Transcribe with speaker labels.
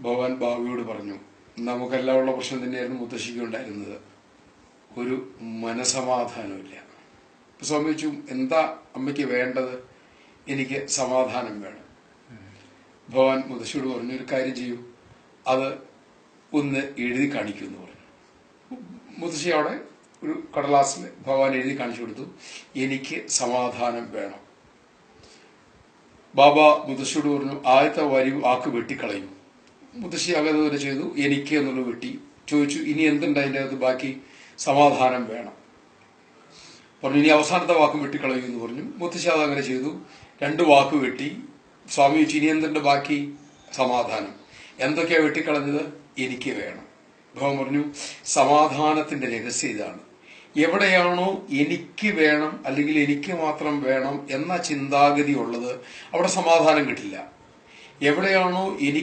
Speaker 1: ഭഗവാൻ ഭാവിയോട് പറഞ്ഞു, നമുക്കെല്ലാം ഉള്ള പ്രശ്നം തന്നെയായിരുന്നു മുത്തശ്ശിക്ക് ഉണ്ടായിരുന്നത്, ഒരു മനസമാധാനമില്ല. സ്വാമി ചോദിച്ചു, എന്താ അമ്മയ്ക്ക് വേണ്ടത്? എനിക്ക് സമാധാനം വേണം. ഭഗവാൻ മുത്തശ്ശിയോട് പറഞ്ഞു, ഒരു കാര്യം ചെയ്യൂ, അത് ഒന്ന് എഴുതി കാണിക്കൂ എന്ന് പറഞ്ഞു. മുത്തശ്ശി അവിടെ ഒരു കടലാസിൽ ഭഗവാൻ എഴുതി കാണിച്ചു കൊടുത്തു, എനിക്ക് സമാധാനം വേണം. ബാബ മുത്തശ്ശിയോട് പറഞ്ഞു, ആദ്യത്തെ വരി വാക്ക് വെട്ടിക്കളയും. മുത്തശ്ശി അങ്ങനെ ചെയ്തു, എനിക്ക് എന്നുള്ളത് വെട്ടി. ചോദിച്ചു, ഇനി എന്തുണ്ട് അതിൻ്റെ അകത്ത് ബാക്കി? സമാധാനം വേണം പറഞ്ഞു. ഇനി അവസാനത്തെ വാക്ക് വെട്ടിക്കളയൂ എന്ന് പറഞ്ഞു. മുത്തശ്ശി അതങ്ങനെ ചെയ്തു, 2 വാക്ക് വെട്ടി. സ്വാമി ചോദിച്ചു, ഇനി എന്തുണ്ട് ബാക്കി? സമാധാനം. എന്തൊക്കെയാ വെട്ടിക്കളഞ്ഞത്? എനിക്ക് വേണം. ഭഗവാൻ പറഞ്ഞു, സമാധാനത്തിന്റെ രഹസ്യം ഇതാണ്. എവിടെയാണോ എനിക്ക് വേണം അല്ലെങ്കിൽ എനിക്ക് മാത്രം വേണം എന്ന ചിന്താഗതി ഉള്ളത്, അവിടെ സമാധാനം കിട്ടില്ല. എവിടെയാണോ എനിക്ക്